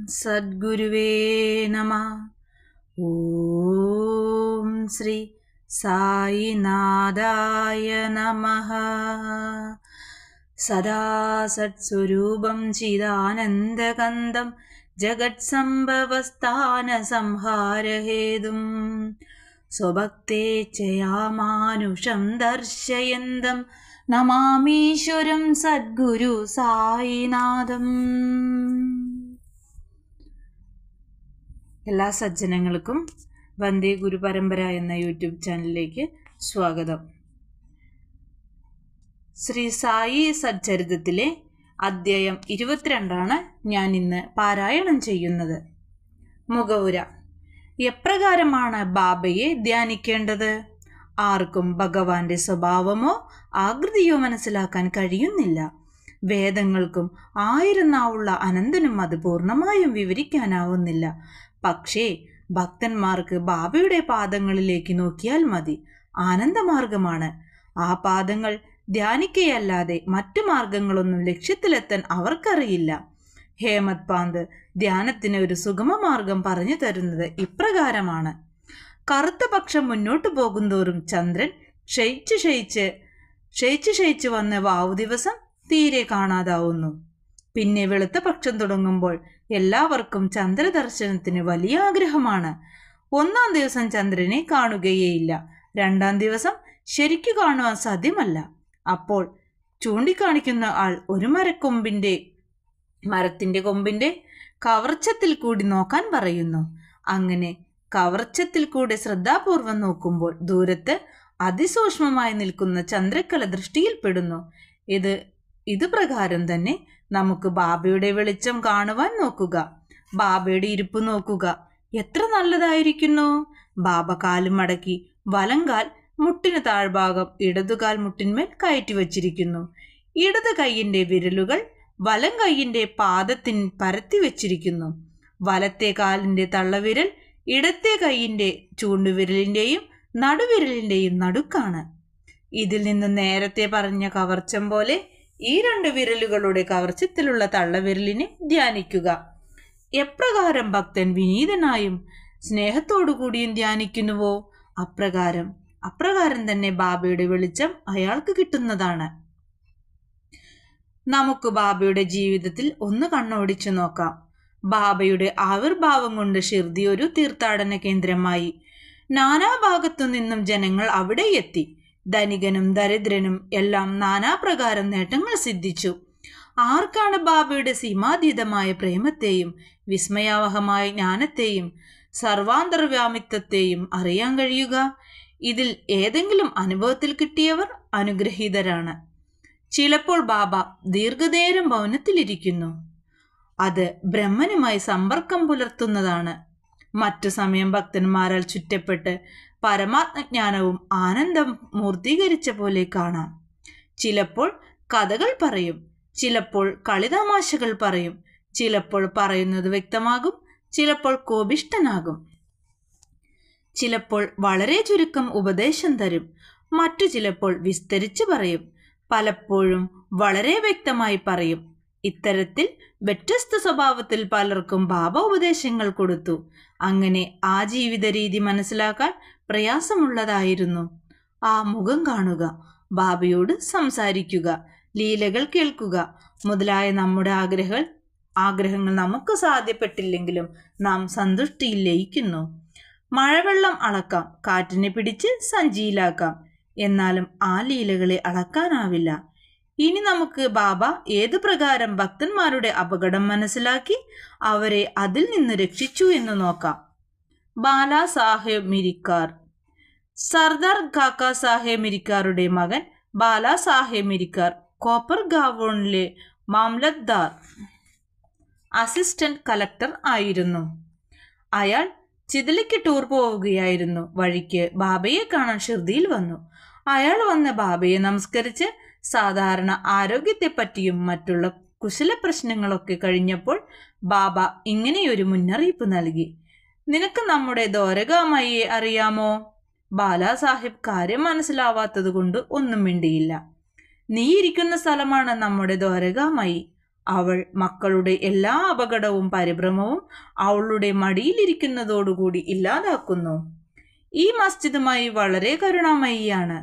സദ്ഗുരുവേ നമ. ഓം ശ്രീ സായിനാഥായ നമഃ. സദാ സത്സ്വരൂപം ചിദാനന്ദകന്ദം ജഗത്സംഭവസ്ഥാന സംഹാരഹേതും സ്വഭക്തേച്ഛയാമാനുഷം ദർശയന്തം നമാമീശ്വരം സദ്ഗുരു സായിനാഥം. എല്ലാ സജ്ജനങ്ങൾക്കും വന്ദേ ഗുരു പരമ്പര എന്ന യൂട്യൂബ് ചാനലിലേക്ക് സ്വാഗതം. ശ്രീ സായി സച്ചരിതത്തിലെ അധ്യായം 22 ഞാൻ ഇന്ന് പാരായണം ചെയ്യുന്നത്. മുഖവുര. എപ്രകാരമാണ് ബാബയെ ധ്യാനിക്കേണ്ടത്? ആർക്കും ഭഗവാന്റെ സ്വഭാവമോ ആകൃതിയോ മനസ്സിലാക്കാൻ കഴിയുന്നില്ല. വേദങ്ങൾക്കും 1000 നാവുള്ള അനന്തനും അത് പൂർണ്ണമായും വിവരിക്കാനാവുന്നില്ല. പക്ഷേ ഭക്തന്മാർക്ക് ബാബയുടെ പാദങ്ങളിലേക്ക് നോക്കിയാൽ മതി. ആനന്ദമാർഗമാണ്. ആ പാദങ്ങൾ ധ്യാനിക്കയല്ലാതെ മറ്റു മാർഗങ്ങളൊന്നും ലക്ഷ്യത്തിലെത്താൻ അവർക്കറിയില്ല. ഹേമത് പാന്ത് ധ്യാനത്തിന് ഒരു സുഗമ മാർഗം പറഞ്ഞു തരുന്നത് ഇപ്രകാരമാണ്. കറുത്ത പക്ഷം മുന്നോട്ടു പോകുന്തോറും ചന്ദ്രൻ ക്ഷയിച്ച് വന്ന് വാവു ദിവസം തീരെ കാണാതാവുന്നു. പിന്നെ വെളുത്ത പക്ഷം തുടങ്ങുമ്പോൾ എല്ലാവർക്കും ചന്ദ്രദർശനത്തിന് വലിയ ആഗ്രഹമാണ്. 1-ാം ദിവസം ചന്ദ്രനെ കാണുകയേയില്ല. 2-ാം ദിവസം ശരിക്കു കാണുവാൻ സാധ്യമല്ല. അപ്പോൾ ചൂണ്ടിക്കാണിക്കുന്ന ആൾ ഒരു മരത്തിന്റെ കൊമ്പിന്റെ കവർച്ചത്തിൽ കൂടി നോക്കാൻ പറയുന്നു. അങ്ങനെ കവർച്ചത്തിൽ കൂടെ ശ്രദ്ധാപൂർവം നോക്കുമ്പോൾ ദൂരത്ത് അതിസൂക്ഷ്മമായി നിൽക്കുന്ന ചന്ദ്രക്കല ദൃഷ്ടിയിൽപ്പെടുന്നു. ഇത് പ്രകാരം തന്നെ നമുക്ക് ബാബയുടെ വെളിച്ചം കാണുവാൻ നോക്കുക. ബാബയുടെ ഇരിപ്പ് നോക്കുക. എത്ര നല്ലതായിരിക്കുന്നു! ബാബ കാലും മടക്കി വലങ്കാൽ മുട്ടിന് താഴ്ഭാഗം ഇടതുകാൽ മുട്ടിന്മേൽ കയറ്റി വച്ചിരിക്കുന്നു. ഇടത് കൈയിന്റെ വിരലുകൾ വലം കൈയിന്റെ പാദത്തിൽ പരത്തി വച്ചിരിക്കുന്നു. വലത്തെ കാലിന്റെ തള്ളവിരൽ ഇടത്തെ കൈയിന്റെ ചൂണ്ടുവിരലിന്റെയും നടുവിരലിന്റെയും നടുക്കാണ്. ഇതിൽ നിന്ന് നേരത്തെ പറഞ്ഞ കവർച്ചം പോലെ ഈ 2 വിരലുകളുടെ കവർച്ചത്തിലുള്ള തള്ളവിരലിനെ ധ്യാനിക്കുക. എപ്രകാരം ഭക്തൻ വിനീതനായും സ്നേഹത്തോടുകൂടിയും ധ്യാനിക്കുന്നുവോ അപ്രകാരം തന്നെ ബാബയുടെ വെളിച്ചം അയാൾക്ക് കിട്ടുന്നതാണ്. നമുക്ക് ബാബയുടെ ജീവിതത്തിൽ ഒന്ന് കണ്ണോടിച്ചു നോക്കാം. ബാബയുടെ ആവിർഭാവം കൊണ്ട് ഷിർദി ഒരു തീർത്ഥാടന കേന്ദ്രമായി. നാനാഭാഗത്തു നിന്നും ജനങ്ങൾ അവിടെ എത്തി. ധനികനും ദരിദ്രനും എല്ലാം നാനാപ്രകാരം നേട്ടങ്ങൾ സിദ്ധിച്ചു. ആർക്കാണ് ബാബയുടെ സീമാതീതമായ പ്രേമത്തെയും വിസ്മയാവഹമായ ജ്ഞാനത്തെയും സർവാന്തർവ്യാമിത്വത്തെയും അറിയാൻ കഴിയുക? ഇതിൽ ഏതെങ്കിലും അനുഭവത്തിൽ കിട്ടിയവർ അനുഗ്രഹീതരാണ്. ചിലപ്പോൾ ബാബ ദീർഘനേരം മൗനത്തിലിരിക്കുന്നു. അത് ബ്രഹ്മനുമായി സമ്പർക്കം പുലർത്തുന്നതാണ്. മറ്റു സമയം ഭക്തന്മാരാൽ ചുറ്റപ്പെട്ട് പരമാത്മജ്ഞാനവും ആനന്ദം മൂർത്തീകരിച്ച പോലെ കാണാം. ചിലപ്പോൾ കഥകൾ പറയും, ചിലപ്പോൾ കളിതമാശകൾ പറയും, ചിലപ്പോൾ പറയുന്നത് വ്യക്തമാകും, ചിലപ്പോൾ കോപിഷ്ഠനാകും, ചിലപ്പോൾ വളരെ ചുരുക്കം ഉപദേശം തരും, മറ്റു ചിലപ്പോൾ വിസ്തരിച്ച് പറയും, പലപ്പോഴും വളരെ വ്യക്തമായി പറയും. ഇത്തരത്തിൽ വ്യത്യസ്ത സ്വഭാവത്തിൽ പലർക്കും ബാബ ഉപദേശങ്ങൾ കൊടുത്തു. അങ്ങനെ ആ ജീവിത രീതി മനസ്സിലാക്കാൻ പ്രയാസമുള്ളതായിരുന്നു. ആ മുഖം കാണുക, ബാബയോട് സംസാരിക്കുക, ലീലകൾ കേൾക്കുക മുതലായ നമ്മുടെ ആഗ്രഹങ്ങൾ നമുക്ക് സാധ്യപ്പെട്ടില്ലെങ്കിലും നാം സന്തുഷ്ടിയിൽ ലയിക്കുന്നു. മഴവെള്ളം അളക്കാം, കാറ്റിനെ പിടിച്ച് സഞ്ചിയിലാക്കാം, എന്നാലും ആ ലീലകളെ അളക്കാനാവില്ല. ഇനി നമുക്ക് ബാബ ഏതു പ്രകാരം ഭക്തന്മാരുടെ അപകടം മനസ്സിലാക്കി അവരെ അതിൽ നിന്ന് രക്ഷിച്ചു എന്ന് നോക്കാം. ബാലാ സാഹേബ് മിരിക്കാർ. സർദാർ കാക്കാ സാഹേബ് മിരിക്കാറുടെ മകൻ ബാലാ സാഹേബ് മിരിക്കാർ കോപ്പർ ഗാവോണിലെ മാംലത്ദാർ അസിസ്റ്റന്റ് കളക്ടർ ആയിരുന്നു. അയാൾ ചിതലിക്ക് ടൂർ പോവുകയായിരുന്നു. വഴിക്ക് ബാബയെ കാണാൻ ഷിർദിയിൽ വന്നു. അയാൾ വന്ന് ബാബയെ നമസ്കരിച്ച് സാധാരണ ആരോഗ്യത്തെപ്പറ്റിയും മറ്റുള്ള കുശല പ്രശ്നങ്ങളൊക്കെ കഴിഞ്ഞപ്പോൾ ബാബ ഇങ്ങനെയൊരു മുന്നറിയിപ്പ് നൽകി. നിനക്ക് നമ്മുടെ ദ്വാരകാമായിയെ അറിയാമോ? ബാലാ സാഹിബ് കാര്യം മനസ്സിലാവാത്തത് കൊണ്ട് ഒന്നും മിണ്ടിയില്ല. നീ ഇരിക്കുന്ന സ്ഥലമാണ് നമ്മുടെ ദ്വാരകാമായി. അവൾ മക്കളുടെ എല്ലാ അപകടവും പരിഭ്രമവും അവളുടെ മടിയിലിരിക്കുന്നതോടുകൂടി ഇല്ലാതാക്കുന്നു. ഈ മസ്ജിദുമായി വളരെ കരുണാമയിയാണ്.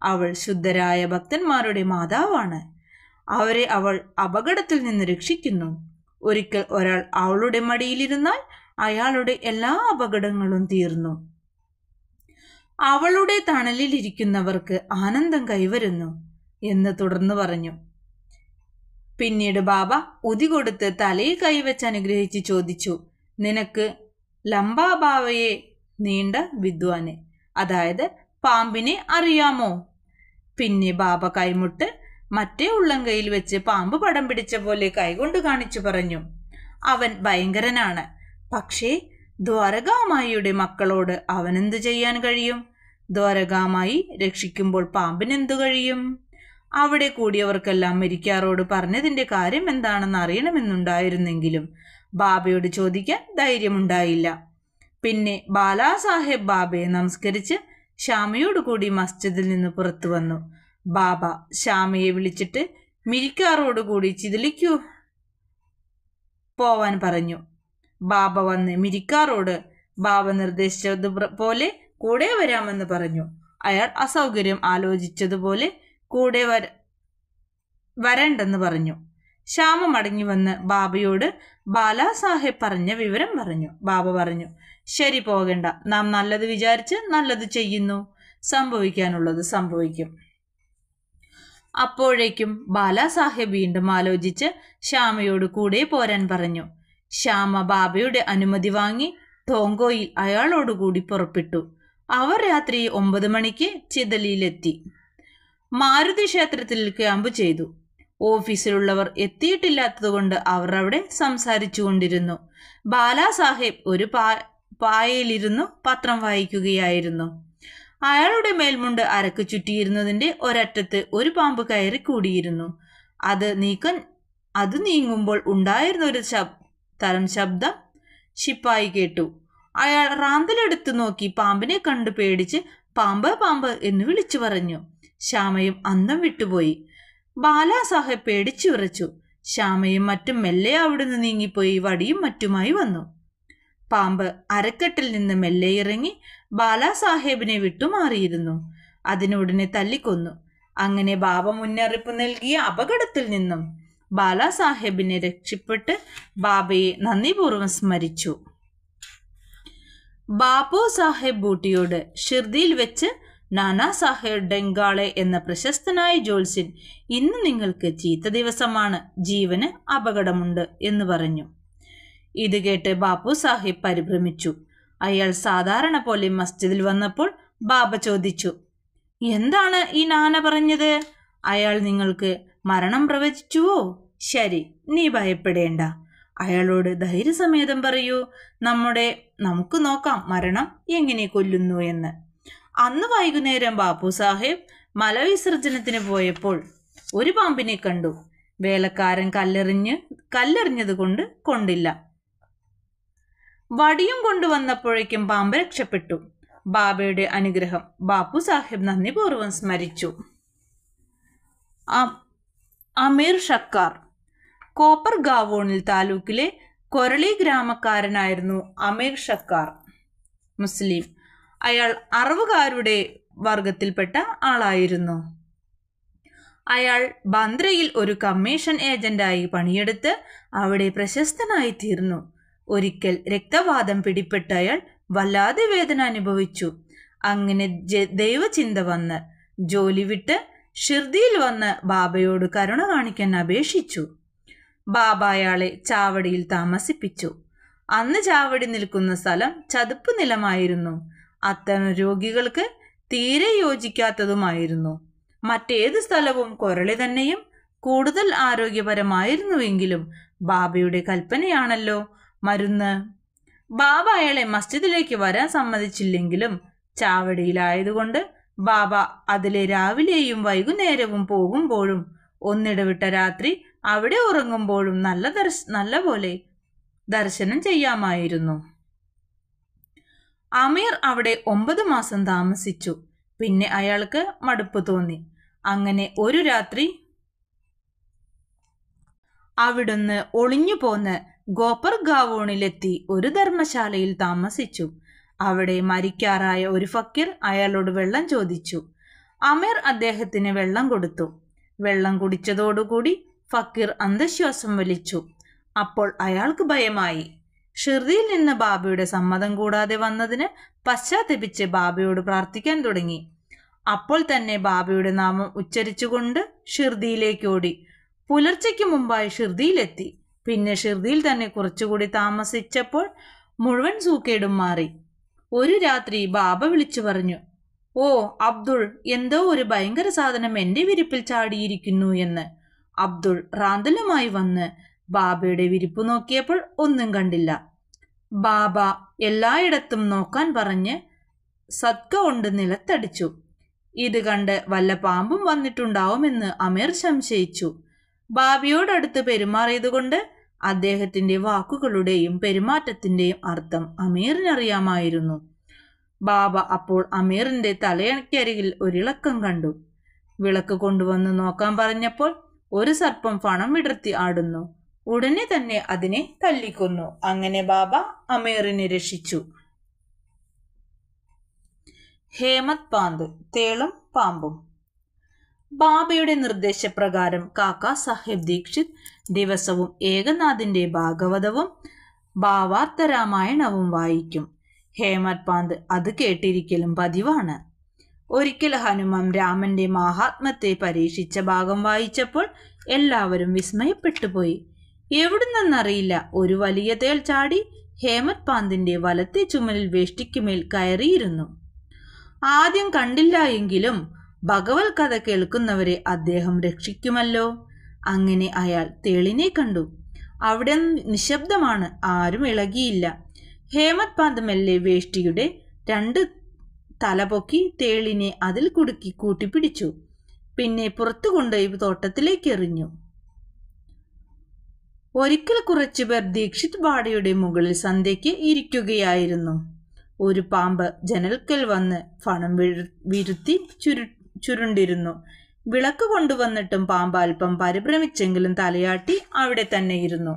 അവൾ ശുദ്ധരായ ഭക്തന്മാരുടെ മാതാവാണ്. അവരെ അവൾ അപകടത്തിൽ നിന്ന് രക്ഷിക്കുന്നു. ഒരിക്കൽ ഒരാൾ അവളുടെ മടിയിലിരുന്നാൽ അയാളുടെ എല്ലാ അപകടങ്ങളും തീർന്നു. അവളുടെ തണലിലിരിക്കുന്നവർക്ക് ആനന്ദം കൈവരുന്നു എന്ന് തുടർന്ന് പറഞ്ഞു. പിന്നീട് ബാബ ഉതി കൊടുത്ത് തലയിൽ കൈവച്ച് അനുഗ്രഹിച്ച് ചോദിച്ചു, നിനക്ക് ലംബാബാവയെ, നീണ്ട വിദ്വാനെ, അതായത് പാമ്പിനെ അറിയാമോ? പിന്നെ ബാബ കൈമുട്ട് മറ്റേ ഉള്ളംകൈയിൽ വെച്ച് പാമ്പ് പടം പിടിച്ച പോലെ കൈകൊണ്ട് കാണിച്ചു പറഞ്ഞു, അവൻ ഭയങ്കരനാണ്. പക്ഷേ ദ്വാരകാമായിയുടെ മക്കളോട് അവനെന്തു ചെയ്യാൻ കഴിയും? ദ്വാരകാമായി രക്ഷിക്കുമ്പോൾ പാമ്പിനെന്തു കഴിയും? അവിടെ കൂടിയവർക്കെല്ലാം മെരിക്കാറോട് പറഞ്ഞതിന്റെ കാര്യം എന്താണെന്ന് അറിയണമെന്നുണ്ടായിരുന്നെങ്കിലും ബാബയോട് ചോദിക്കാൻ ധൈര്യമുണ്ടായില്ല. പിന്നെ ബാലാസാഹേബ് ബാബയെ നമസ്കരിച്ച് ശ്യാമയോടുകൂടി മസ്ജിദിൽ നിന്ന് പുറത്തു വന്നു. ബാബ ശ്യാമയെ വിളിച്ചിട്ട് മിരിക്കാറോടുകൂടി ചിതലിക്കു പോവാൻ പറഞ്ഞു. ബാബ വന്ന് മിരിക്കാറോട് ബാബ നിർദ്ദേശിച്ചതുപോലെ കൂടെ വരാമെന്ന് പറഞ്ഞു. അയാൾ അസൗകര്യം ആലോചിച്ചതുപോലെ കൂടെ വരണ്ടെന്ന് പറഞ്ഞു. ശ്യാമ മടങ്ങി വന്ന് ബാബയോട് ബാലാസാഹേബ് പറഞ്ഞ വിവരം പറഞ്ഞു. ബാബ പറഞ്ഞു, ശരി, പോകണ്ട. നാം നല്ലത് വിചാരിച്ച് നല്ലത് ചെയ്യുന്നു. സംഭവിക്കാനുള്ളത് സംഭവിക്കും. അപ്പോഴേക്കും ബാലാസാഹേബ് വീണ്ടും ആലോചിച്ച് ശ്യാമയോട് കൂടെ പോരാൻ പറഞ്ഞു. ശ്യാമ ബാബയുടെ അനുമതി വാങ്ങി ടോങ്കോയിൽ അയാളോടുകൂടി പുറപ്പെട്ടു. അവർ രാത്രി 9 മണിക്ക് ചിതലിയിലെത്തി. മാരുതി ക്ഷേത്രത്തിൽ ക്യാമ്പ് ചെയ്തു. ഓഫീസിലുള്ളവർ എത്തിയിട്ടില്ലാത്തതുകൊണ്ട് അവർ അവിടെ സംസാരിച്ചു കൊണ്ടിരുന്നു. ബാലാസാഹേബ് ഒരു പായയിലിരുന്നു പത്രം വായിക്കുകയായിരുന്നു. അയാളുടെ മേൽമുണ്ട് അരക്ക് ചുറ്റിയിരുന്നതിന്റെ ഒരറ്റത്ത് ഒരു പാമ്പ് കയറി കൂടിയിരുന്നു. അത് നീങ്ങുമ്പോൾ ഉണ്ടായിരുന്ന ഒരു തരം ശബ്ദം ശിപ്പായി കേട്ടു. അയാൾ റാന്തലെടുത്തു നോക്കി പാമ്പിനെ കണ്ടു പേടിച്ച് പാമ്പ് പാമ്പ് എന്ന് വിളിച്ചു പറഞ്ഞു. ശ്യാമയും അന്തം വിട്ടുപോയി. ബാലാസാഹേബ് പേടിച്ചു വിറച്ചു. ശ്യാമയും മറ്റും മെല്ലെ അവിടുന്ന് നീങ്ങിപ്പോയി വടിയും മറ്റുമായി വന്നു. പാമ്പ് അരക്കെട്ടിൽ നിന്ന് മെല്ലെ ഇറങ്ങി ബാലാസാഹേബിനെ വിട്ടുമാറിയിരുന്നു. അതിനുടനെ തല്ലിക്കൊന്നു. അങ്ങനെ ബാബ മുന്നറിയിപ്പ് നൽകിയ അപകടത്തിൽ നിന്നും ബാലാസാഹേബിനെ രക്ഷപ്പെട്ട് ബാബയെ നന്ദിപൂർവ്വം സ്മരിച്ചു. ബാപ്പു സാഹേബ് ബൂട്ടിയോട് ഷിർദിയിൽ വെച്ച് നാനാ സാഹേബ് ഡെങ്കാളെ എന്ന പ്രശസ്തനായ ജോത്സ്യൻ, ഇന്ന് നിങ്ങൾക്ക് ചീത്ത ദിവസമാണ്, ജീവന് അപകടമുണ്ട് എന്ന് പറഞ്ഞു. ഇത് കേട്ട് ബാപ്പു സാഹിബ് പരിഭ്രമിച്ചു. അയാൾ സാധാരണ പോലെ മസ്ജിദിൽ വന്നപ്പോൾ ബാബ ചോദിച്ചു, എന്താണ് ഈ നാന പറഞ്ഞത്? അയാൾ നിങ്ങൾക്ക് മരണം പ്രവചിച്ചുവോ? ശരി, നീ ഭയപ്പെടേണ്ട. അയാളോട് ധൈര്യസമേതം പറയൂ, നമുക്ക് നോക്കാം മരണം എങ്ങനെ കൊല്ലുന്നു എന്ന്. അന്ന് വൈകുന്നേരം ബാപ്പു സാഹേബ് മലവിസർജനത്തിന് പോയപ്പോൾ ഒരു പാമ്പിനെ കണ്ടു. വേലക്കാരൻ കല്ലെറിഞ്ഞത് കൊണ്ടില്ല. വടിയും കൊണ്ടുവന്നപ്പോഴേക്കും പാമ്പ് രക്ഷപ്പെട്ടു. ബാബയുടെ അനുഗ്രഹം ബാപ്പു സാഹേബ് നന്ദിപൂർവ്വം സ്മരിച്ചു. അമീർ ഷക്കാർ കോപ്പർ ഗാവോണിൽ താലൂക്കിലെ കൊരളി ഗ്രാമക്കാരനായിരുന്നു അമീർ ഷക്കാർ. മുസ്ലിം. അയാൾ അറവുകാരുടെ വർഗത്തിൽപ്പെട്ട ആളായിരുന്നു. അയാൾ ബന്ദ്രയിൽ ഒരു കമ്മീഷൻ ഏജന്റായി പണിയെടുത്ത് അവിടെ പ്രശസ്തനായി തീർന്നു. ഒരിക്കൽ രക്തവാദം പിടിപ്പെട്ട അയാൾ വല്ലാതെ വേദന അനുഭവിച്ചു. അങ്ങനെ ദൈവചിന്ത വന്ന് ജോലി വിട്ട് ഷിർദിയിൽ വന്ന് ബാബയോട് കരുണ കാണിക്കാൻ അപേക്ഷിച്ചു. ബാബ അയാളെ ചാവടിയിൽ താമസിപ്പിച്ചു. അന്ന് ചാവടി നിൽക്കുന്ന സ്ഥലം ചതുപ്പ് നിലമായിരുന്നു. അത്തരം രോഗികൾക്ക് തീരെ യോജിക്കാത്തതുമായിരുന്നു. മറ്റേത് സ്ഥലവും കൊരളി തന്നെയും കൂടുതൽ ആരോഗ്യപരമായിരുന്നുവെങ്കിലും ബാബയുടെ കൽപ്പനയാണല്ലോ മരുന്ന്. ബാബ അയാളെ മസ്ജിദിലേക്ക് വരാൻ സമ്മതിച്ചില്ലെങ്കിലും ചാവടിയിലായതുകൊണ്ട് ബാബ അതിലെ രാവിലെയും വൈകുന്നേരവും പോകുമ്പോഴും ഒന്നിടവിട്ട രാത്രി അവിടെ ഉറങ്ങുമ്പോഴും നല്ല പോലെ ദർശനം ചെയ്യാമായിരുന്നു. അമീർ അവിടെ 9 മാസം താമസിച്ചു. പിന്നെ അയാൾക്ക് മടുപ്പ് തോന്നി. അങ്ങനെ ഒരു രാത്രി അവിടുന്ന് ഒളിഞ്ഞു പോന്ന് ഗോപർഗാവോണിലെത്തി ഒരു ധർമ്മശാലയിൽ താമസിച്ചു. അവിടെ മരിക്കാറായ ഒരു ഫക്കീർ അയാളോട് വെള്ളം ചോദിച്ചു. അമീർ അദ്ദേഹത്തിന് വെള്ളം കൊടുത്തു. വെള്ളം കുടിച്ചതോടുകൂടി ഫക്കീർ അന്ധശ്വാസം വലിച്ചു. അപ്പോൾ അയാൾക്ക് ഭയമായി. ഷിർദിയിൽ നിന്ന് ബാബയുടെ സമ്മതം കൂടാതെ വന്നതിന് പശ്ചാത്തപിച്ച് ബാബയോട് പ്രാർത്ഥിക്കാൻ തുടങ്ങി. അപ്പോൾ തന്നെ ബാബയുടെ നാമം ഉച്ചരിച്ചുകൊണ്ട് ഷിർദിയിലേക്ക് ഓടി. പുലർച്ചയ്ക്ക് മുമ്പായി ഷിർദിയിലെത്തി. പിന്നെ ഷിർദിയിൽ തന്നെ കുറച്ചുകൂടി താമസിച്ചപ്പോൾ മുഴുവൻ സൂക്കേടും മാറി. ഒരു രാത്രി ബാബ വിളിച്ചു പറഞ്ഞു, "ഓ അബ്ദുൾ, എന്തോ ഒരു ഭയങ്കര സാധനം എൻ്റെ വിരിപ്പിൽ ചാടിയിരിക്കുന്നു" എന്ന്. അബ്ദുൾ റാന്തലുമായി വന്ന് ബാബയുടെ വിരിപ്പ് നോക്കിയപ്പോൾ ഒന്നും കണ്ടില്ല. ബാബ എല്ലായിടത്തും നോക്കാൻ പറഞ്ഞ് സദ്ക കൊണ്ട് നിലത്തടിച്ചു. ഇത് കണ്ട് വല്ല പാമ്പും വന്നിട്ടുണ്ടാവുമെന്ന് അമീർ സംശയിച്ചു. ബാബയോടടുത്ത് പെരുമാറിയതുകൊണ്ട് അദ്ദേഹത്തിന്റെ വാക്കുകളുടെയും പെരുമാറ്റത്തിന്റെയും അർത്ഥം അമീറിനറിയാമായിരുന്നു. ബാബ അപ്പോൾ അമീറിന്റെ തലയണക്കരികിൽ ഒരിളക്കം കണ്ടു. വിളക്ക് കൊണ്ടുവന്ന് നോക്കാൻ പറഞ്ഞപ്പോൾ ഒരു സർപ്പം ഫണം വിടർത്തി ആടുന്നു. ഉടനെ തന്നെ അതിനെ തല്ലിക്കൊന്നു. അങ്ങനെ ബാബ അമീറിനെ രക്ഷിച്ചു. ഹേമത് പാന്ത്, തേളും പാമ്പും. ബാബയുടെ നിർദ്ദേശപ്രകാരം കാക്കാ സാഹിബ് ദീക്ഷിത് ദിവസവും ഏകനാഥിന്റെ ഭാഗവതവും ഭാവാർത്ഥ രാമായണവും വായിക്കും. ഹേമത് പാന്ത് അത് കേട്ടിരിക്കലും പതിവാണ്. ഒരിക്കൽ ഹനുമാൻ രാമന്റെ മഹാത്മ്യത്തെ പരീക്ഷിച്ച ഭാഗം വായിച്ചപ്പോൾ എല്ലാവരും വിസ്മയപ്പെട്ടുപോയി. എവിടുന്നെന്നറിയില്ല ഒരു വലിയ തേൾ ചാടി ഹേമത് പാന്തിന്റെ വലത്തെ ചുമലിൽ വേഷ്ടിക്കുമേൽ കയറിയിരുന്നു. ആദ്യം കണ്ടില്ല എങ്കിലും ഭഗവത് കഥ കേൾക്കുന്നവരെ അദ്ദേഹം രക്ഷിക്കുമല്ലോ. അങ്ങനെ അയാൾ തേളിനെ കണ്ടു. അവിടെ നിശബ്ദമാണ്, ആരും ഇളകിയില്ല. ഹേമത് പാന്ത് മെല്ലെ വേഷ്ടിയുടെ 2 തലപൊക്കി തേളിനെ അതിൽ കുടുക്കി കൂട്ടിപ്പിടിച്ചു. പിന്നെ പുറത്തു കൊണ്ടുപോയി തോട്ടത്തിലേക്ക് എറിഞ്ഞു. ഒരിക്കൽ കുറച്ചുപേർ ദീക്ഷിത് വാടയുടെ മുകളിൽ സന്ധ്യയ്ക്ക് ഇരിക്കുകയായിരുന്നു. ഒരു പാമ്പ് ജനൽക്കൽ വന്ന് ഫണം വിരുത്തി ചുരുണ്ടിരുന്നു. വിളക്ക് കൊണ്ടുവന്നിട്ടും പാമ്പ് അല്പം പരിഭ്രമിച്ചെങ്കിലും തലയാട്ടി അവിടെ തന്നെ ഇരുന്നു.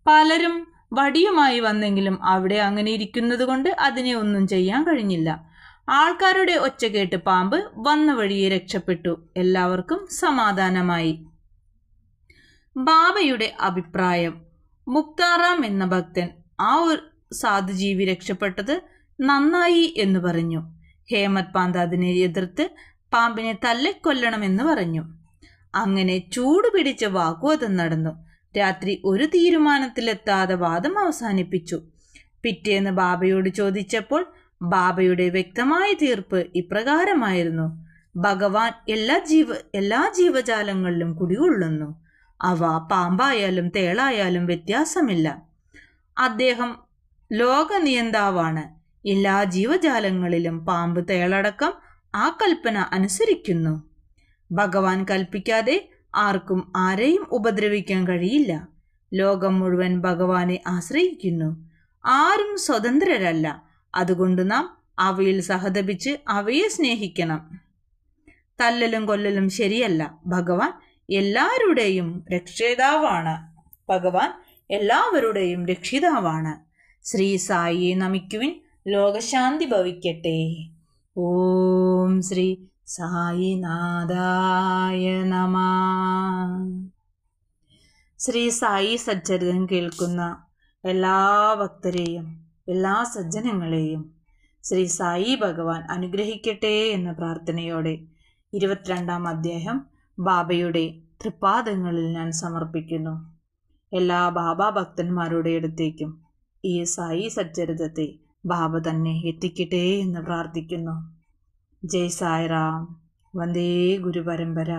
പലരും വടിയുമായി വന്നെങ്കിലും അവിടെ അങ്ങനെ ഇരിക്കുന്നത് കൊണ്ട് അതിനെ ഒന്നും ചെയ്യാൻ കഴിഞ്ഞില്ല. ആൾക്കാരുടെ ഒച്ച കേട്ട് പാമ്പ് വന്ന വഴിയെ രക്ഷപ്പെട്ടു. എല്ലാവർക്കും സമാധാനമായി. ബാബയുടെ അഭിപ്രായം. മുക്താറാം എന്ന ഭക്തൻ ആ ഒരു സാധുജീവി രക്ഷപ്പെട്ടത് നന്നായി എന്ന് പറഞ്ഞു. ഹേമത് പാന്ത് അതിനെ എതിർത്ത് പാമ്പിനെ തല്ലിക്കൊല്ലണമെന്ന് പറഞ്ഞു. അങ്ങനെ ചൂട് പിടിച്ച വാഗ്വാദം നടന്നു. രാത്രി ഒരു തീരുമാനത്തിലെത്താതെ വാദം അവസാനിപ്പിച്ചു. പിറ്റേന്ന് ബാബയോട് ചോദിച്ചപ്പോൾ ബാബയുടെ വ്യക്തമായ തീർപ്പ് ഇപ്രകാരമായിരുന്നു: ഭഗവാൻ എല്ലാ ജീവജാലങ്ങളിലും കുടികൊള്ളുന്നു. അവ പാമ്പായാലും തേളായാലും വ്യത്യാസമില്ല. അദ്ദേഹം ലോകനിയന്താവാണ്. എല്ലാ ജീവജാലങ്ങളിലും പാമ്പ് തേളടക്കം ആ കൽപ്പന അനുസരിക്കുന്നു. ഭഗവാൻ കൽപ്പിക്കാതെ ആർക്കും ആരെയും ഉപദ്രവിക്കാൻ കഴിയില്ല. ലോകം മുഴുവൻ ഭഗവാനെ ആശ്രയിക്കുന്നു. ആരും സ്വതന്ത്രരല്ല. അതുകൊണ്ട് നാം അവയിൽ സഹതപിച്ച് അവയെ സ്നേഹിക്കണം. തല്ലലും കൊല്ലലും ശരിയല്ല. ഭഗവാൻ എല്ലാവരുടെയും രക്ഷിതാവാണ്. ശ്രീ സായിയെ നമിക്കുവിൻ. ലോകശാന്തി ഭവിക്കട്ടെ. ഓം ശ്രീ സായിനാഥായ നമഃ. ശ്രീ സായി സച്ചരിതം കേൾക്കുന്ന എല്ലാ ഭക്തരെയും എല്ലാ സജ്ജനങ്ങളെയും ശ്രീ സായി ഭഗവാൻ അനുഗ്രഹിക്കട്ടെ എന്ന പ്രാർത്ഥനയോടെ 22-ാം അധ്യായം ബാബയുടെ തൃപ്പാദങ്ങളിൽ ഞാൻ സമർപ്പിക്കുന്നു. എല്ലാ ബാബ ഭക്തന്മാരുടെ അടുത്തേക്കും ഈ സായി സച്ചരിതത്തെ ബാബ തന്നെ എത്തിക്കട്ടെ എന്ന് പ്രാർത്ഥിക്കുന്നു. ജയ് സായിറാം. വന്ദേ ഗുരുപരമ്പര.